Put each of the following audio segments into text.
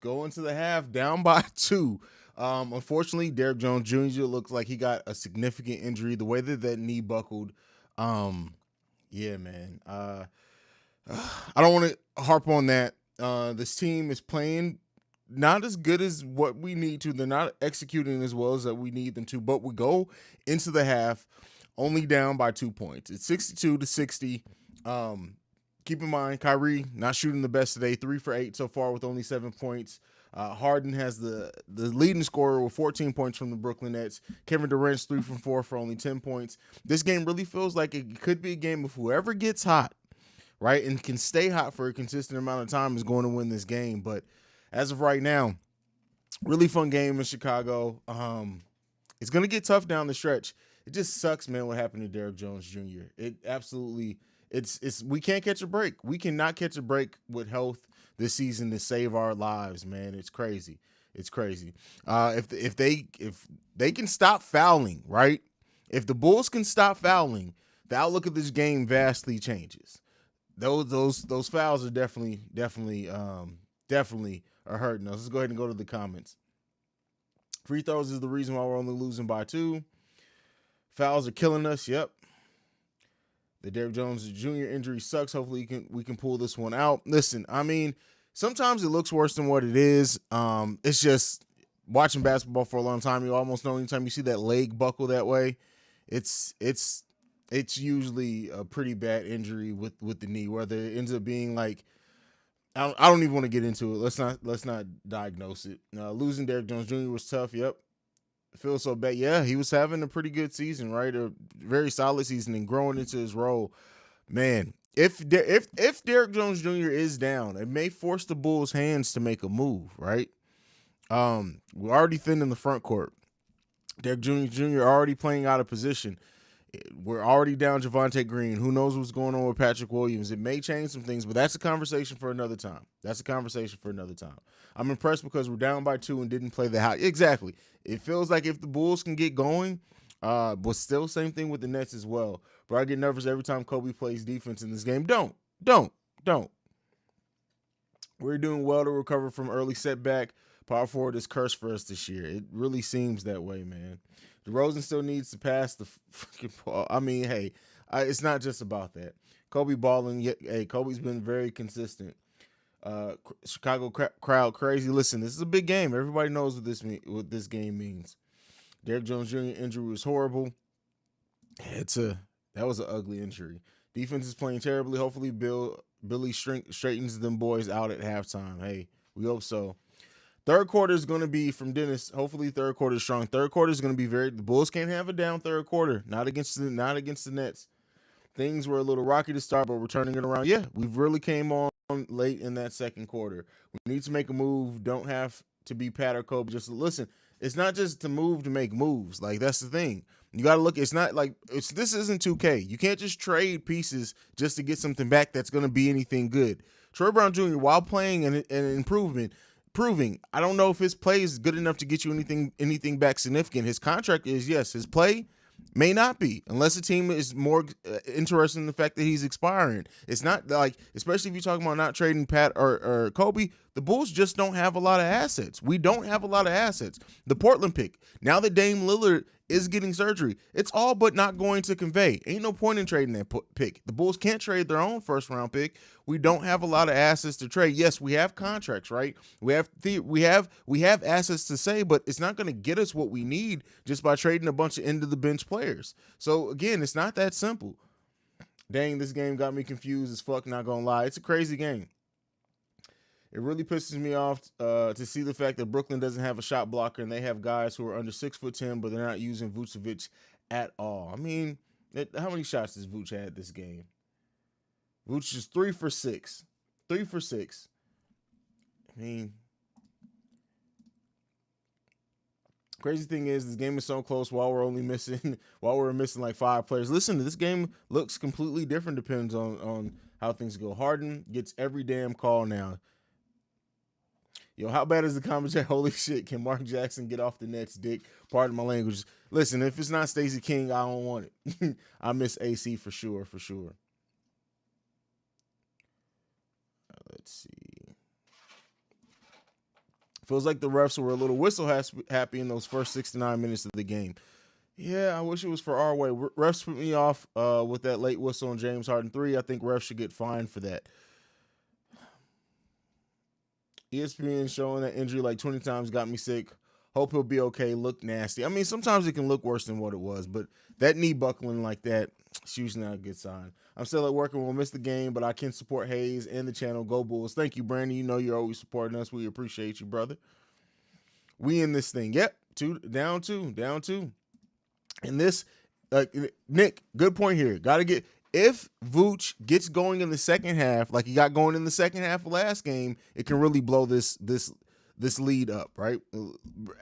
go into the half down by 2. Unfortunately, Derrick Jones Jr. looks like he got a significant injury. The way that that knee buckled, yeah, man. I don't want to harp on that. This team is playing not as good as what we need to. They're not executing as well as that we need them to. But we go into the half only down by 2 points. It's 62-60. Keep in mind, Kyrie not shooting the best today. 3 for 8 so far with only 7 points. Harden has the leading scorer with 14 points from the Brooklyn Nets. Kevin Durant's 3 from 4 for only 10 points. This game really feels like it could be a game of whoever gets hot, right, and can stay hot for a consistent amount of time is going to win this game. But as of right now, really fun game in Chicago. It's going to get tough down the stretch. It just sucks, man, what happened to Derrick Jones Jr. It absolutely, it's we can't catch a break. We cannot catch a break with health this season to save our lives, man. It's crazy. It's crazy. If they can stop fouling, right? If the Bulls can stop fouling, the outlook of this game vastly changes. Those fouls are definitely are hurting us. Let's go ahead and go to the comments. Free throws is the reason why we're only losing by 2. Fouls are killing us. Yep. The Derrick Jones Jr. injury sucks. Hopefully we can pull this one out. Listen, I mean, sometimes it looks worse than what it is. It's just watching basketball for a long time. You almost know anytime you see that leg buckle that way, it's usually a pretty bad injury with the knee. Whether it ends up being like, I don't even want to get into it. Let's not diagnose it. Losing Derrick Jones Jr. was tough. Yep. Feels so bad. Yeah, he was having a pretty good season, right? A very solid season and growing into his role. Man, if Derrick Jones Jr. is down, it may force the Bulls' hands to make a move, right? We're already thin in the front court. Derrick Jr. already playing out of position. We're already down Javonte Green. Who knows what's going on with Patrick Williams? It may change some things, but that's a conversation for another time. I'm impressed because we're down by 2 and didn't play the high. Exactly. It feels like if the Bulls can get going, but still same thing with the Nets as well. But I get nervous every time Kobe plays defense in this game. Don't. We're doing well to recover from early setback. Power forward is cursed for us this year. It really seems that way, man. DeRozan still needs to pass the fucking ball. I mean, hey, it's not just about that. Kobe balling. Hey, Kobe's been very consistent. Chicago crowd crazy. Listen, this is a big game. Everybody knows what this game means. Derrick Jones Jr. injury was horrible. That was an ugly injury. Defense is playing terribly. Hopefully, Billy straightens them boys out at halftime. Hey, we hope so. Third quarter is going to be from Dennis. Hopefully, third quarter is strong. Third quarter is going to be the Bulls can't have a down third quarter. Not against the Nets. Things were a little rocky to start, but we're turning it around. Yeah, we've really came on late in that second quarter. We need to make a move. Don't have to be Pat or Kobe. Just listen. It's not just to move to make moves. Like, that's the thing. You got to look. It's not like this isn't 2K. You can't just trade pieces just to get something back that's going to be anything good. Troy Brown Jr., while playing an improvement, proving, I don't know if his play is good enough to get you anything back significant. His contract is, yes. His play may not be, unless the team is more interested in the fact that he's expiring. It's not like, especially if you're talking about not trading Pat or Kobe, the Bulls just don't have a lot of assets. We don't have a lot of assets. The Portland pick, now that Dame Lillard is getting surgery, it's all but not going to convey. Ain't no point in trading that pick. The Bulls can't trade their own first round pick. We don't have a lot of assets to trade. Yes, we have contracts, right? We have assets to say, but it's not going to get us what we need just by trading a bunch of end of the bench players. So again, it's not that simple. Dang, this game got me confused as fuck, not gonna lie. It's a crazy game. It really pisses me off to see the fact that Brooklyn doesn't have a shot blocker and they have guys who are under 6'10", but they're not using Vucevic at all. I mean, how many shots has Vuce had this game? Vuce is 3 for 6. 3 for 6. I mean, crazy thing is this game is so close while we're missing like 5 players. Listen, this game looks completely different, depends on how things go. Harden gets every damn call now. Yo, how bad is the commentary? Holy shit, can Mark Jackson get off the Nets dick? Pardon my language. Listen, if it's not Stacey King, I don't want it. I miss AC for sure. Let's see. Feels like the refs were a little happy in those first 69 minutes of the game. Yeah, I wish it was for our way. Refs put me off with that late whistle on James Harden 3. I think refs should get fined for that. ESPN showing that injury like 20 times got me sick. Hope he'll be okay. Look nasty. I mean, sometimes it can look worse than what it was, but that knee buckling like that, it's usually not a good sign. I'm still at work and will miss the game, but I can support Haize and the channel. Go Bulls. Thank you, Brandon. You know you're always supporting us. We appreciate you, brother. We in this thing. Yep. Down two. And this, Nick, good point here. Got to get, if Vooch gets going in the second half, like he got going in the second half of last game, it can really blow this lead up, right?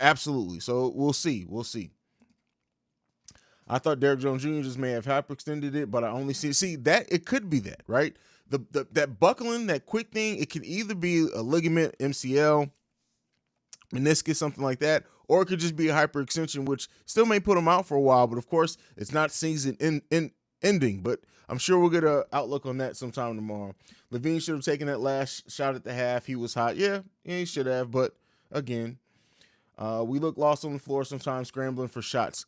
Absolutely. So we'll see. I thought Derrick Jones Jr. just may have hyperextended it, but I only see that it could be that, right? That buckling, that quick thing, it could either be a ligament, MCL, meniscus, something like that, or it could just be a hyperextension, which still may put him out for a while. But of course, it's not season ending. But I'm sure we'll get an outlook on that sometime tomorrow. LaVine should have taken that last shot at the half. He was hot. Yeah, he should have. But again, we look lost on the floor sometimes, scrambling for shots.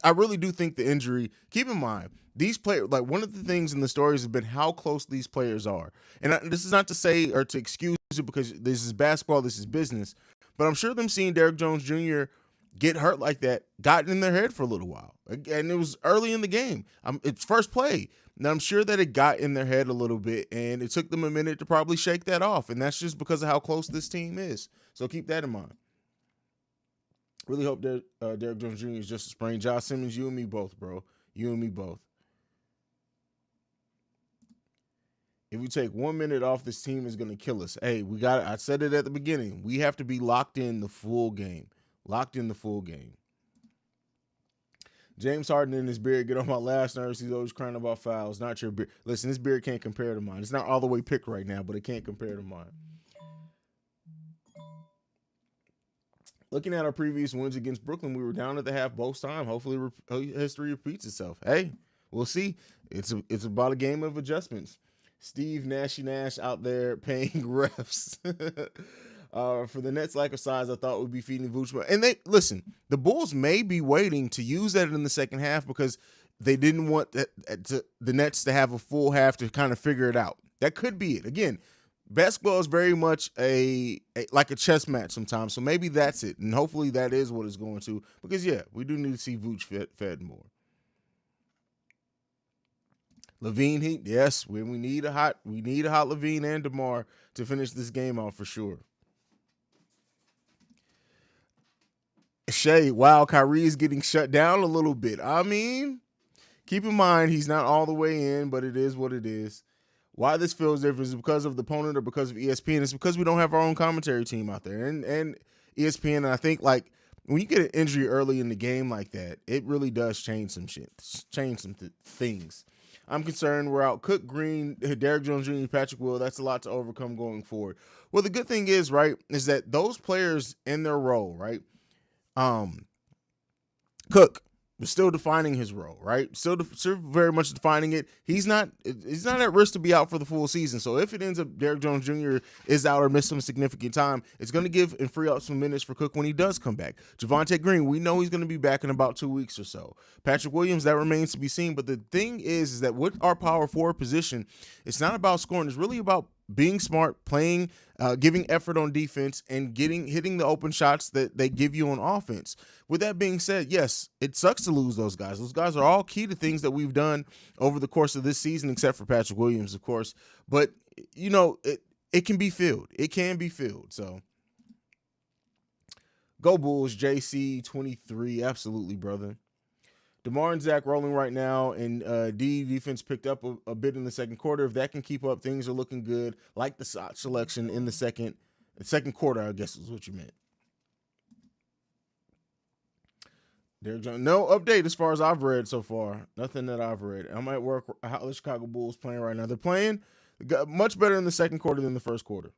I really do think the injury, keep in mind, these players, like one of the things in the stories has been how close these players are. And this is not to say or to excuse it, because this is basketball, this is business. But I'm sure them seeing Derrick Jones Jr. get hurt like that got in their head for a little while. And it was early in the game. It's first play. Now, I'm sure that it got in their head a little bit, and it took them a minute to probably shake that off. And that's just because of how close this team is. So keep that in mind. Really hope that Derrick Jones Jr. is just a sprain. Josh Simmons, you and me both, bro. You and me both. If we take 1 minute off, this team is going to kill us. Hey, I said it at the beginning. We have to be locked in the full game. James Harden and his beard get on my last nerves. He's always crying about fouls. Not your beard. Listen, this beard can't compare to mine. It's not all the way picked right now, but it can't compare to mine. Looking at our previous wins against Brooklyn, we were down at the half both times. Hopefully history repeats itself. Hey, we'll see. It's about a game of adjustments. Steve Nashy Nash out there paying refs. For the Nets lack of size, I thought would be feeding Vooch. And the Bulls may be waiting to use that in the second half because they didn't want the Nets to have a full half to kind of figure it out. That could be it. Again, basketball is very much like a chess match sometimes, so maybe that's it, and hopefully that is what it's going to. Because yeah, we do need to see Vooch fed more. LaVine Heat, yes, we need a hot LaVine and DeMar to finish this game out for sure. Shay, wow, Kyrie is getting shut down a little bit. I mean, keep in mind he's not all the way in, but it is what it is. Why this feels different is because of the opponent or because of ESPN. It's because we don't have our own commentary team out there. And ESPN, and I think, like, when you get an injury early in the game like that, it really does change some shit, things. I'm concerned we're out Cook, Green, Derrick Jones Jr., Patrick Will. That's a lot to overcome going forward. Well, the good thing is, right, is that those players in their role, right, Cook was still defining his role, right? Still very much defining it. He's not at risk to be out for the full season. So if it ends up Derrick Jones Jr. is out or missed some significant time, it's going to give and free up some minutes for Cook when he does come back. Javonte Green, we know he's going to be back in about 2 weeks or so. Patrick Williams, that remains to be seen. But the thing is that with our power forward position, it's not about scoring. It's really about being smart, playing, giving effort on defense, and hitting the open shots that they give you on offense. With that being said, yes, it sucks to lose those guys. Those guys are all key to things that we've done over the course of this season, except for Patrick Williams, of course. But, you know, it can be filled. It can be filled. So, go Bulls, JC 23. Absolutely, brother. DeMar and Zach rolling right now, and defense picked up a bit in the second quarter. If that can keep up, things are looking good. Like the shot selection in the second quarter, I guess is what you meant. No update as far as I've read so far. Nothing that I've read. I'm at work. How the Chicago Bulls playing right now? They're playing much better in the second quarter than the first quarter.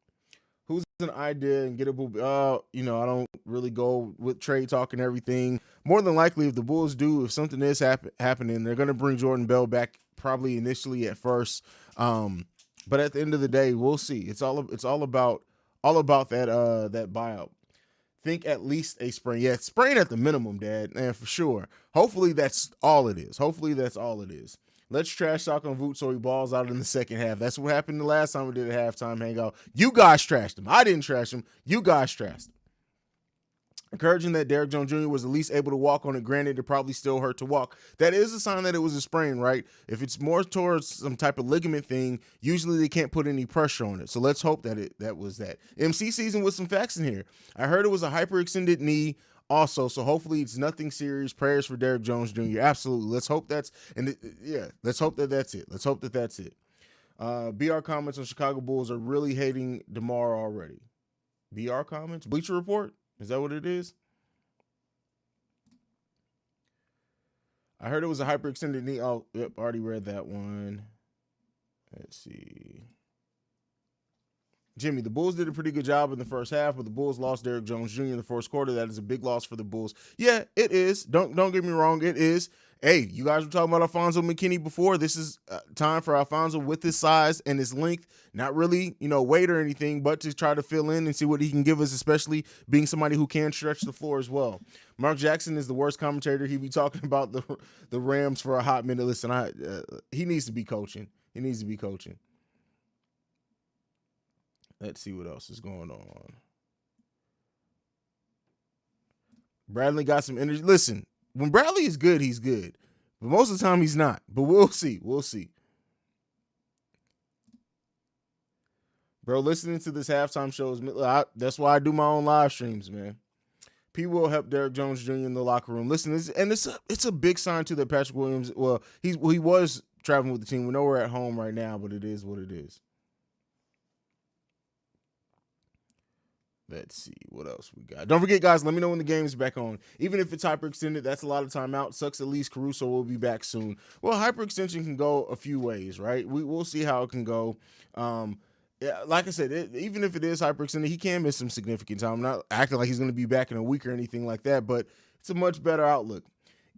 Who's an idea and gettable? I don't really go with trade talk and everything. More than likely, if the Bulls do, if something is happening, they're going to bring Jordan Bell back probably initially at first. But at the end of the day, we'll see. It's all about that buyout. Think at least a sprain. Yeah, sprain at the minimum, Dad, man, for sure. Hopefully that's all it is. Hopefully that's all it is. Let's trash talk on Vooch so he balls out in the second half. That's what happened the last time we did a halftime hangout. You guys trashed him. I didn't trash him. You guys trashed him. Encouraging that Derrick Jones Jr. was at least able to walk on it. Granted, it probably still hurt to walk. That is a sign that it was a sprain, right? If it's more towards some type of ligament thing, usually they can't put any pressure on it. So let's hope that that was that. MC season with some facts in here. I heard it was a hyperextended knee also, so hopefully it's nothing serious. Prayers for Derrick Jones Jr. Absolutely. Let's hope that's let's hope that that's it. Let's hope that that's it. BR comments on Chicago Bulls are really hating DeMar already. BR comments? Bleacher Report? Is that what it is? I heard it was a hyperextended knee. Oh, yep, already read that one. Let's see. Jimmy, the Bulls did a pretty good job in the first half, but the Bulls lost Derrick Jones Jr. in the first quarter. That is a big loss for the Bulls. Yeah, it is. Don't get me wrong. It is. Hey, you guys were talking about Alfonso McKinney before. This is time for Alfonso with his size and his length, not really, weight or anything, but to try to fill in and see what he can give us, especially being somebody who can stretch the floor as well. Mark Jackson is the worst commentator. He be talking about the Rams for a hot minute. Listen, he needs to be coaching. He needs to be coaching. Let's see what else is going on. Bradley got some energy. Listen, when Bradley is good, he's good. But most of the time, he's not. But we'll see. We'll see. Bro, listening to this halftime show is that's why I do my own live streams, man. P will help Derrick Jones Jr. in the locker room. Listen, it's a big sign to that Patrick Williams. Well, he was traveling with the team. We know we're at home right now, but it is what it is. Let's see what else we got. Don't forget, guys, let me know when the game is back on. Even if it's hyperextended, that's a lot of time out. Sucks at least Caruso will be back soon. Well, hyperextension can go a few ways, right? We'll see how it can go. Yeah, like I said, even if it is hyperextended, he can miss some significant time. I'm not acting like he's going to be back in a week or anything like that, but it's a much better outlook.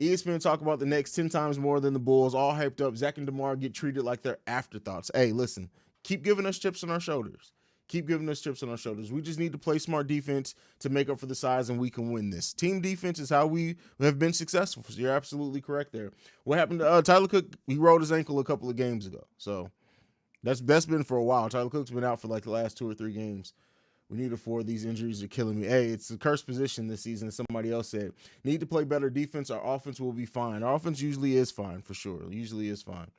ESPN talk about the next 10 times more than the Bulls, all hyped up. Zach and DeMar get treated like they're afterthoughts. Hey, listen, keep giving us chips on our shoulders. Keep giving us chips on our shoulders. We just need to play smart defense to make up for the size, and we can win this. Team defense is how we have been successful. So you're absolutely correct there. What happened to Tyler Cook? He rolled his ankle a couple of games ago. So that's been for a while. Tyler Cook's been out for like the last 2 or 3 games. We need to afford these injuries are killing me. Hey, it's a cursed position this season. Somebody else said, need to play better defense. Our offense will be fine. Our offense usually is fine, for sure. Usually is fine.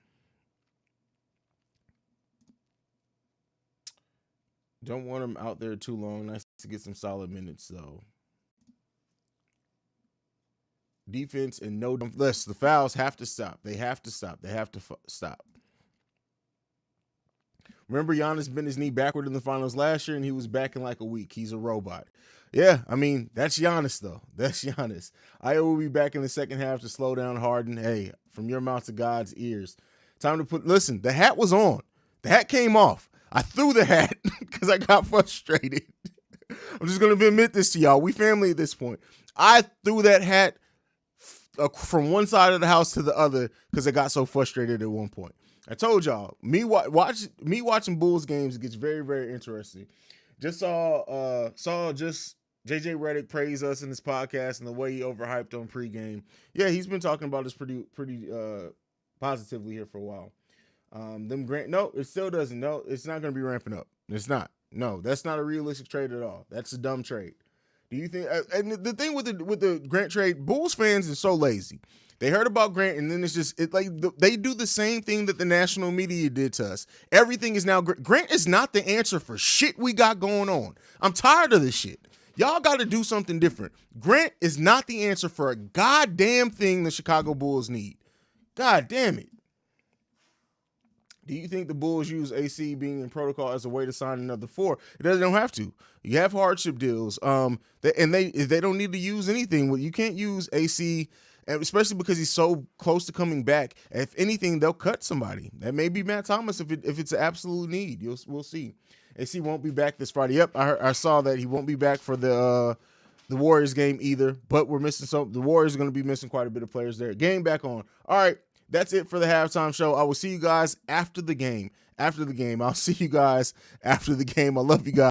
Don't want him out there too long. Nice to get some solid minutes, though. Defense and no less. The fouls have to stop. They have to stop. They have to stop. Remember, Giannis bent his knee backward in the finals last year, and he was back in like a week. He's a robot. Yeah, I mean, that's Giannis, though. That's Giannis. I will be back in the second half to slow down Harden. Hey, from your mouth to God's ears. Time to listen, the hat was on. The hat came off. I threw the hat because I got frustrated. I'm just going to admit this to y'all. We family at this point. I threw that hat from one side of the house to the other because I got so frustrated at one point. I told y'all, me watching Bulls games gets very, very interesting. Just saw just JJ Redick praise us in this podcast and the way he overhyped on pregame. Yeah, he's been talking about this pretty positively here for a while. It still doesn't. No, it's not going to be ramping up. It's not. No, that's not a realistic trade at all. That's a dumb trade. Do you think? And the thing with the Grant trade, Bulls fans are so lazy. They heard about Grant, and then they do the same thing that the national media did to us. Everything is now Grant is not the answer for shit we got going on. I'm tired of this shit. Y'all got to do something different. Grant is not the answer for a goddamn thing the Chicago Bulls need. God damn it. Do you think the Bulls use AC being in protocol as a way to sign another 4? They don't have to. You have hardship deals. They don't need to use anything. Well, you can't use AC, especially because he's so close to coming back. If anything, they'll cut somebody. That may be Matt Thomas if it's an absolute need. We'll see. AC won't be back this Friday. Yep, I saw that he won't be back for the Warriors game either. But we're missing the Warriors are going to be missing quite a bit of players there. Game back on. All right. That's it for the halftime show. I will see you guys after the game. I'll see you guys after the game. I love you guys.